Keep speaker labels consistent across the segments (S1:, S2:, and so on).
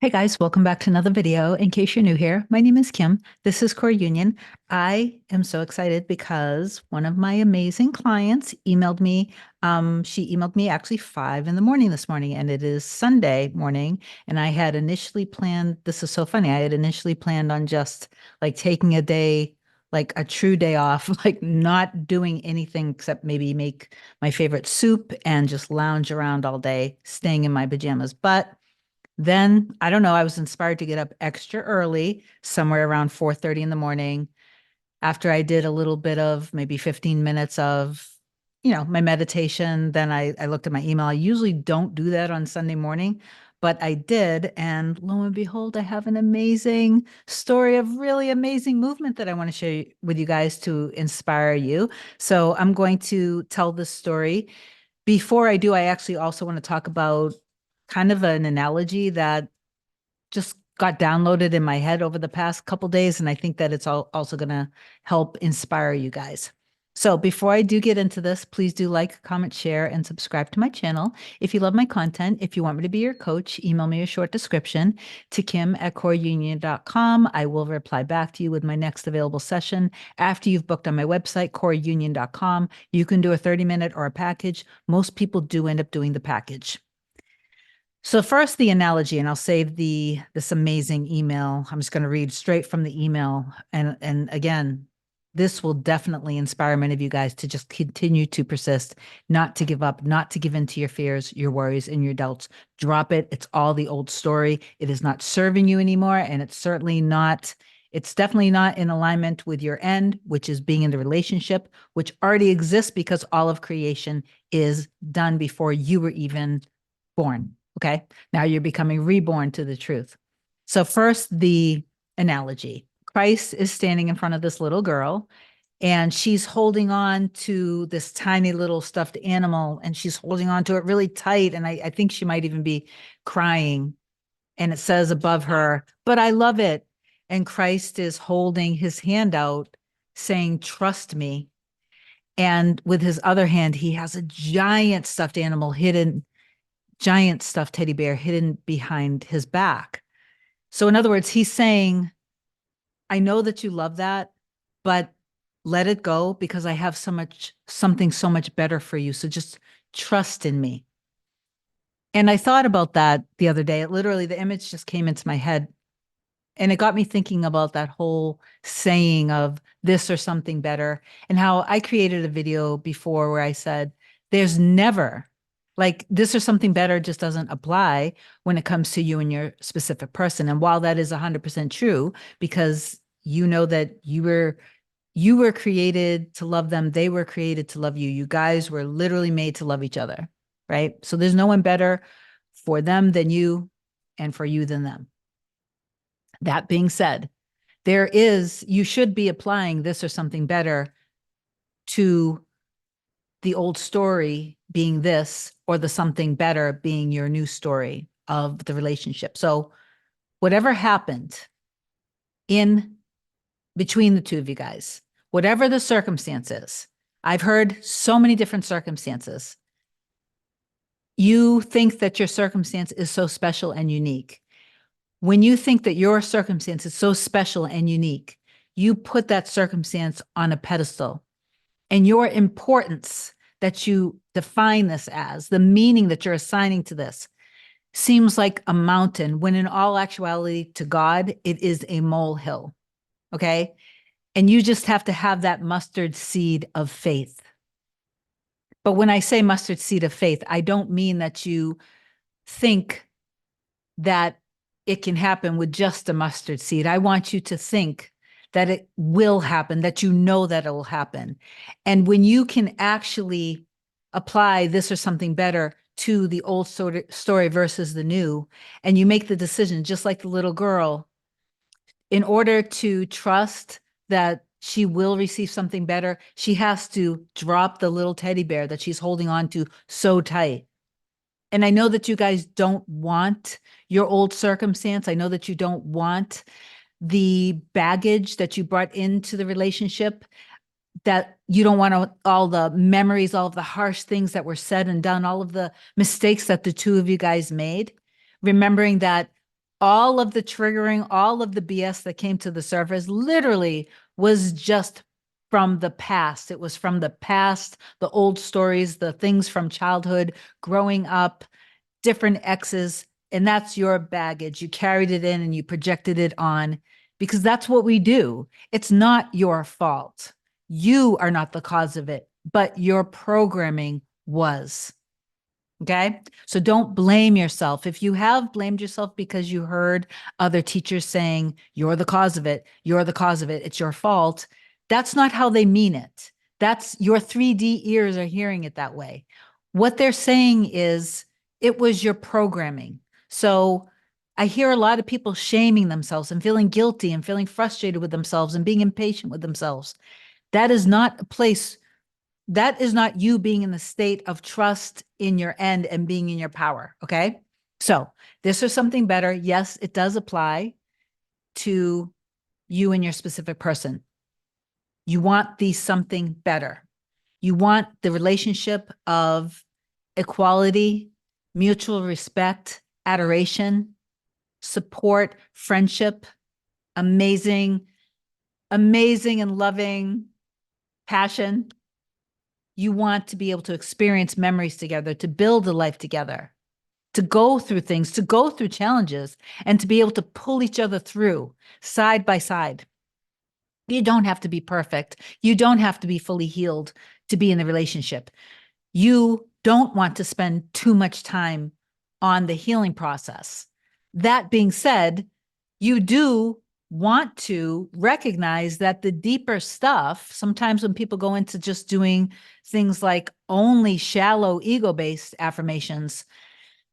S1: Hey guys, welcome back to another video. In case you're new here, my name is Kim. This is Core Union. I am so excited because one of my amazing clients emailed me. She emailed me actually 5 in the morning this morning, and it is Sunday morning. And I had initially planned, this is so funny, I had initially planned on just like taking a day, like a true day off, like not doing anything except maybe make my favorite soup and just lounge around all day, staying in my pajamas. But then I don't know, I was inspired to get up extra early, somewhere around 4:30 in the morning, after I did a little bit of maybe 15 minutes of, my meditation. Then I looked at my email. I usually don't do that on Sunday morning, but I did. And lo and behold, I have an amazing story of really amazing movement that I want to share with you guys to inspire you. So I'm going to tell this story. Before I do, I actually also want to talk about kind of an analogy that just got downloaded in my head over the past couple days, and I think that it's also going to help inspire you guys. So before I do get into this, please do like, comment, share, and subscribe to my channel. If you love my content, if you want me to be your coach, email me a short description to kim@coreunion.com. I will reply back to you with my next available session. After you've booked on my website, coreunion.com, you can do a 30-minute or a package. Most people do end up doing the package. So first the analogy, and I'll save this amazing email. I'm just going to read straight from the email. And again, this will definitely inspire many of you guys to just continue to persist, not to give up, not to give in to your fears, your worries, and your doubts. Drop it. It's all the old story. It is not serving you anymore. And it's definitely not in alignment with your end, which is being in the relationship, which already exists because all of creation is done before you were even born. Okay. Now you're becoming reborn to the truth. So, first, the analogy. Christ is standing in front of this little girl, and she's holding on to this tiny little stuffed animal, and she's holding on to it really tight. And I think she might even be crying. And it says above her, "But I love it." And Christ is holding his hand out, saying, "Trust me." And with his other hand, he has a giant stuffed teddy bear hidden behind his back. So, in other words, he's saying, I know that you love that, but let it go because I have something so much better for you. So just trust in me. And I thought about that the other day. The image just came into my head, and it got me thinking about that whole saying of this or something better, and how I created a video before where I said, there's never, like, this or something better just doesn't apply when it comes to you and your specific person. And while that is 100% true, because you know that you were created to love them, they were created to love you. You guys were literally made to love each other, right? So there's no one better for them than you, and for you than them. That being said, you should be applying this or something better to the old story being this, or the something better being your new story of the relationship. So whatever happened in between the two of you guys, whatever the circumstances, I've heard so many different circumstances. You think that your circumstance is so special and unique. When you think that your circumstance is so special and unique, you put that circumstance on a pedestal, and your importance that you define this as, the meaning that you're assigning to this, seems like a mountain, when in all actuality to God, it is a molehill. Okay. And you just have to have that mustard seed of faith. But when I say mustard seed of faith, I don't mean that you think that it can happen with just a mustard seed. I want you to think that it will happen, that you know that it will happen. And when you can actually apply this or something better to the old story versus the new, and you make the decision, just like the little girl, in order to trust that she will receive something better, she has to drop the little teddy bear that she's holding on to so tight. And I know that you guys don't want your old circumstance. I know that you don't want the baggage that you brought into the relationship, that you don't want all the memories, all of the harsh things that were said and done, all of the mistakes that the two of you guys made. Remembering that All of the triggering, all of the BS that came to the surface literally was just from the past. It was from the past, the old stories, the things from childhood, growing up, different exes, and that's your baggage. You carried it in and you projected it on because that's what we do. It's not your fault. You are not the cause of it, but your programming was. Okay. So don't blame yourself. If you have blamed yourself because you heard other teachers saying, you're the cause of it, you're the cause of it, it's your fault, that's not how they mean it. That's your 3D ears are hearing it that way. What they're saying is, it was your programming. So I hear a lot of people shaming themselves and feeling guilty and feeling frustrated with themselves and being impatient with themselves. That is not a place, that is not you being in the state of trust in your end and being in your power. Okay. So this is something better. Yes, it does apply to you and your specific person. You want the something better. You want the relationship of equality, mutual respect, adoration, support, friendship, amazing, amazing and loving passion. You want to be able to experience memories together, to build a life together, to go through things, to go through challenges, and to be able to pull each other through side by side. You don't have to be perfect. You don't have to be fully healed to be in a relationship. You don't want to spend too much time on the healing process. That being said, you do want to recognize that the deeper stuff, sometimes when people go into just doing things like only shallow ego-based affirmations,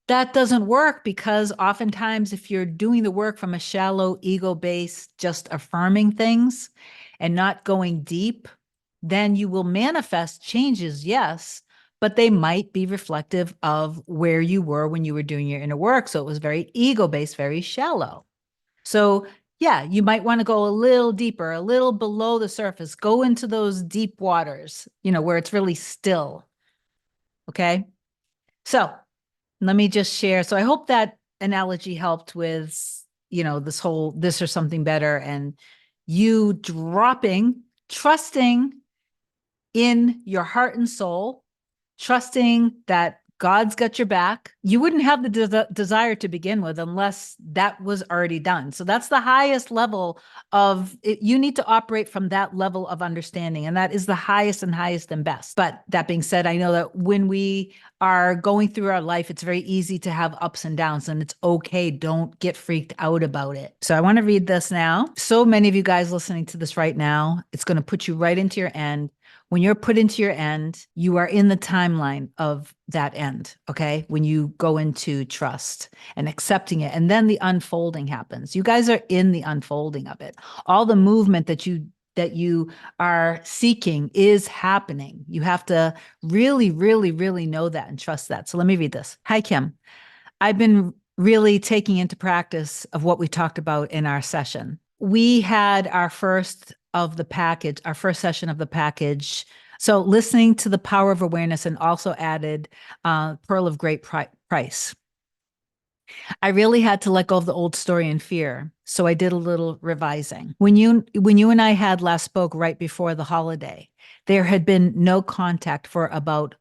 S1: that doesn't work because oftentimes if you're doing the work from a shallow ego-based, just affirming things and not going deep, then you will manifest changes, yes, but they might be reflective of where you were when you were doing your inner work. So it was very ego-based, very shallow. So yeah, you might want to go a little deeper, a little below the surface, go into those deep waters, where it's really still. Okay. So let me just share. So I hope that analogy helped with, this whole, this or something better, and you dropping, trusting in your heart and soul, trusting that God's got your back. You wouldn't have the desire to begin with unless that was already done. So that's the highest level of it. You need to operate from that level of understanding. And that is the highest and best. But that being said, I know that when we are going through our life, it's very easy to have ups and downs, and it's okay. Don't get freaked out about it. So I want to read this now. So many of you guys listening to this right now, it's going to put you right into your end. When you're put into your end, you are in the timeline of that end, okay? When you go into trust and accepting it, and then the unfolding happens. You guys are in the unfolding of it. All the movement that you are seeking is happening. You have to really, really, really know that and trust that. So let me read this. Hi, Kim. I've been really taking into practice of what we talked about in our session. We had our first session of the package. So listening to the power of awareness, and also added Pearl of Great Price. I really had to let go of the old story and fear. So I did a little revising. When you and I had last spoke right before the holiday, there had been no contact for about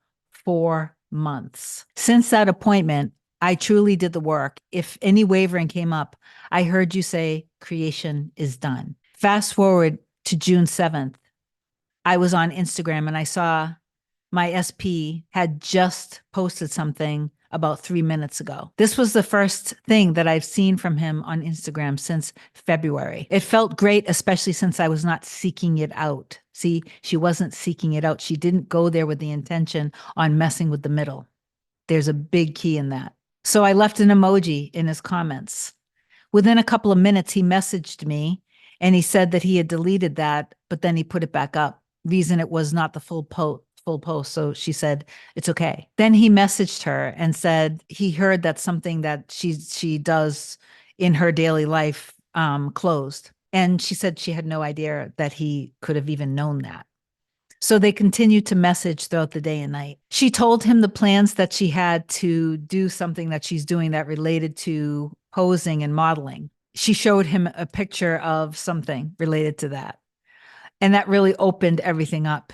S1: 4 months. Since that appointment, I truly did the work. If any wavering came up, I heard you say creation is done. Fast forward to June 7th. I was on Instagram and I saw my SP had just posted something about 3 minutes ago. This was the first thing that I've seen from him on Instagram since February. It felt great, especially since I was not seeking it out. See, she wasn't seeking it out. She didn't go there with the intention on messing with the middle. There's a big key in that. So I left an emoji in his comments. Within a couple of minutes, he messaged me and he said that he had deleted that, but then he put it back up. Reason it was not the full post. So she said, it's okay. Then he messaged her and said he heard that something that she does in her daily life closed. And she said she had no idea that he could have even known that. So they continued to message throughout the day and night. She told him the plans that she had to do something that she's doing that related to posing and modeling. She showed him a picture of something related to that. And that really opened everything up.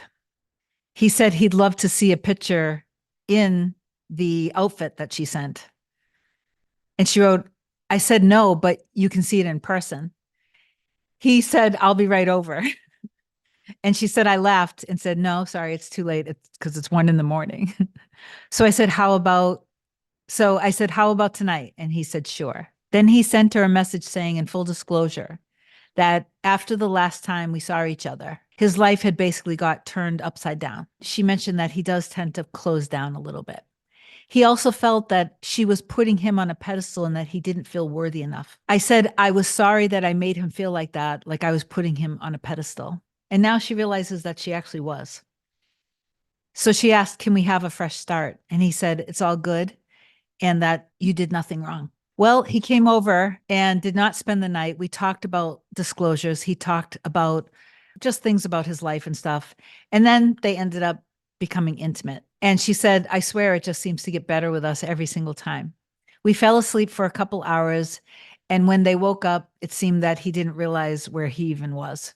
S1: He said he'd love to see a picture in the outfit that she sent. And she wrote, I said, no, but you can see it in person. He said, I'll be right over. And she said, I laughed and said, no, sorry, it's too late. It's because it's 1 a.m. So I said, how about tonight? And he said, sure. Then he sent her a message saying, in full disclosure, that after the last time we saw each other, his life had basically got turned upside down. She mentioned that he does tend to close down a little bit. He also felt that she was putting him on a pedestal and that he didn't feel worthy enough. I said, I was sorry that I made him feel like that, like I was putting him on a pedestal. And now she realizes that she actually was. So she asked, can we have a fresh start? And he said, it's all good and that you did nothing wrong. Well, he came over and did not spend the night. We talked about disclosures. He talked about just things about his life and stuff. And then they ended up becoming intimate. And she said, I swear it just seems to get better with us every single time. We fell asleep for a couple hours. And when they woke up, it seemed that he didn't realize where he even was.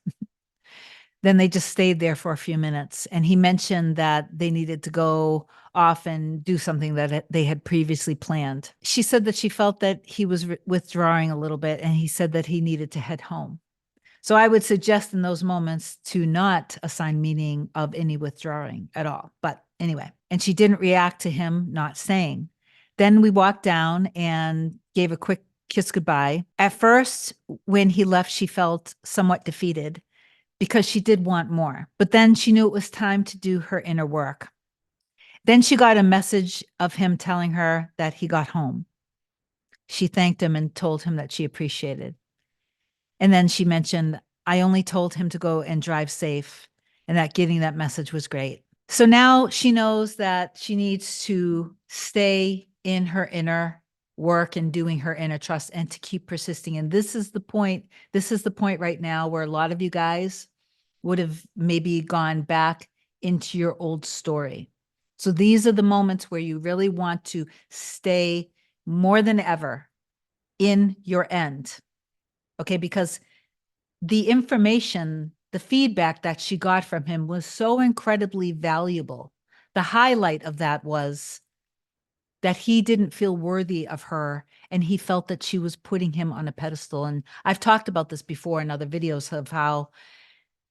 S1: Then they just stayed there for a few minutes. And he mentioned that they needed to go off and do something that they had previously planned. She said that she felt that he was withdrawing a little bit, and he said that he needed to head home. So I would suggest in those moments to not assign meaning of any withdrawing at all. But anyway, and she didn't react to him not saying. Then we walked down and gave a quick kiss goodbye. At first, when he left, she felt somewhat defeated because she did want more. But then she knew it was time to do her inner work. Then she got a message of him telling her that he got home. She thanked him and told him that she appreciated. And then she mentioned, I only told him to go and drive safe, and that getting that message was great. So now she knows that she needs to stay in her inner work and doing her inner trust and to keep persisting. And this is the point. This is the point right now where a lot of you guys would have maybe gone back into your old story. So these are the moments where you really want to stay more than ever in your end. Okay, because the information, the feedback that she got from him was so incredibly valuable. The highlight of that was that he didn't feel worthy of her and he felt that she was putting him on a pedestal. And I've talked about this before in other videos of how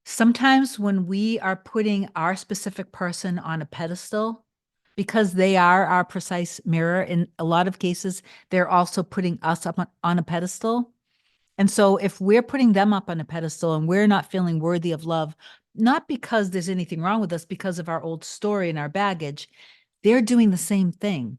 S1: sometimes when we are putting our specific person on a pedestal, because they are our precise mirror, in a lot of cases, they're also putting us up on a pedestal. And so if we're putting them up on a pedestal and we're not feeling worthy of love, not because there's anything wrong with us, because of our old story and our baggage, they're doing the same thing.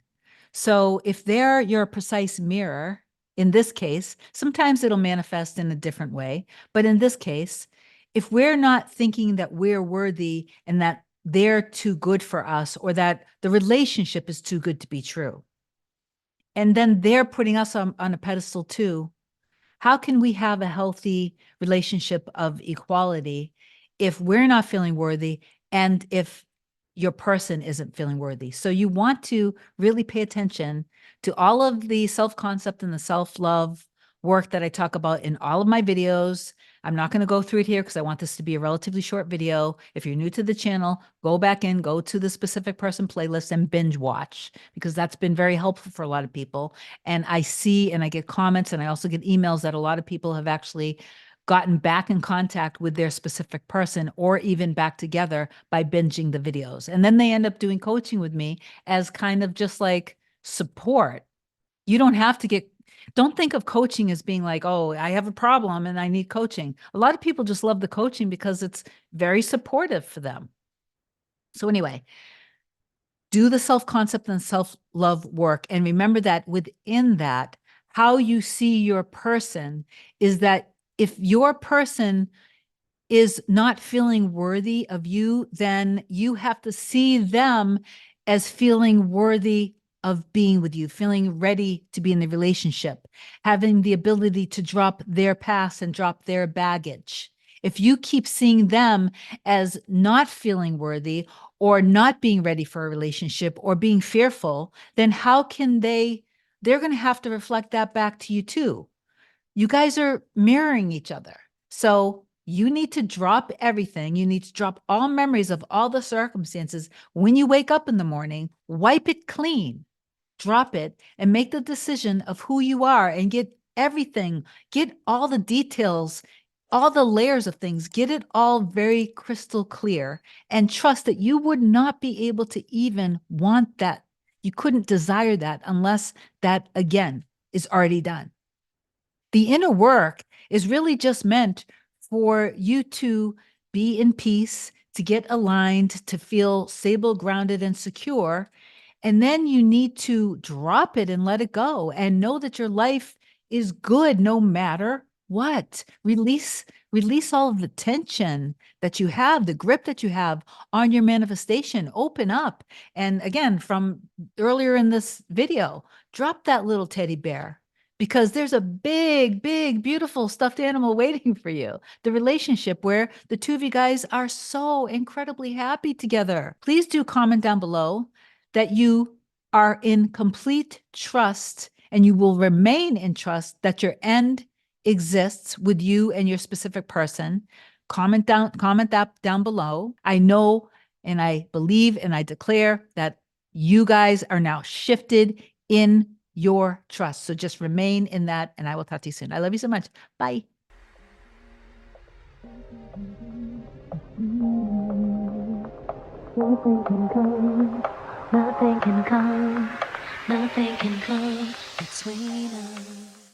S1: So if they're your precise mirror, in this case, sometimes it'll manifest in a different way. But in this case, if we're not thinking that we're worthy and that they're too good for us or that the relationship is too good to be true, and then they're putting us on a pedestal too, how can we have a healthy relationship of equality if we're not feeling worthy and if your person isn't feeling worthy? So you want to really pay attention to all of the self-concept and the self-love work that I talk about in all of my videos. I'm not going to go through it here because I want this to be a relatively short video. If you're new to the channel, go back in, go to the specific person playlist and binge watch, because that's been very helpful for a lot of people. And I see and I get comments and I also get emails that a lot of people have actually gotten back in contact with their specific person or even back together by binging the videos. And then they end up doing coaching with me as kind of just like support. You don't have to don't think of coaching as being like, oh, I have a problem and I need coaching. A lot of people just love the coaching because it's very supportive for them. So anyway, do the self-concept and self-love work. And remember that within that, how you see your person is that if your person is not feeling worthy of you, then you have to see them as feeling worthy of being with you, feeling ready to be in the relationship, having the ability to drop their past and drop their baggage. If you keep seeing them as not feeling worthy or not being ready for a relationship or being fearful, then how can they they're going to have to reflect that back to you too. You guys are mirroring each other. So you need to drop everything. You need to drop all memories of all the circumstances. When you wake up in the morning, wipe it clean, drop it, and make the decision of who you are and get everything, get all the details, all the layers of things, get it all very crystal clear, and trust that you would not be able to even want that. You couldn't desire that unless that, again, is already done. The inner work is really just meant for you to be in peace, to get aligned, to feel stable, grounded, and secure. And then you need to drop it and let it go and know that your life is good no matter what. Release all of the tension that you have, the grip that you have on your manifestation. Open up. And again, from earlier in this video, drop that little teddy bear because there's a big, big, beautiful stuffed animal waiting for you. The relationship where the two of you guys are so incredibly happy together. Please do comment down below that you are in complete trust and you will remain in trust that your end exists with you and your specific person. Comment that down below. I know and I believe and I declare that you guys are now shifted in your trust. So just remain in that, and I will talk to you soon. I love you so much. Bye.
S2: Nothing can come, nothing can come, nothing can come between us.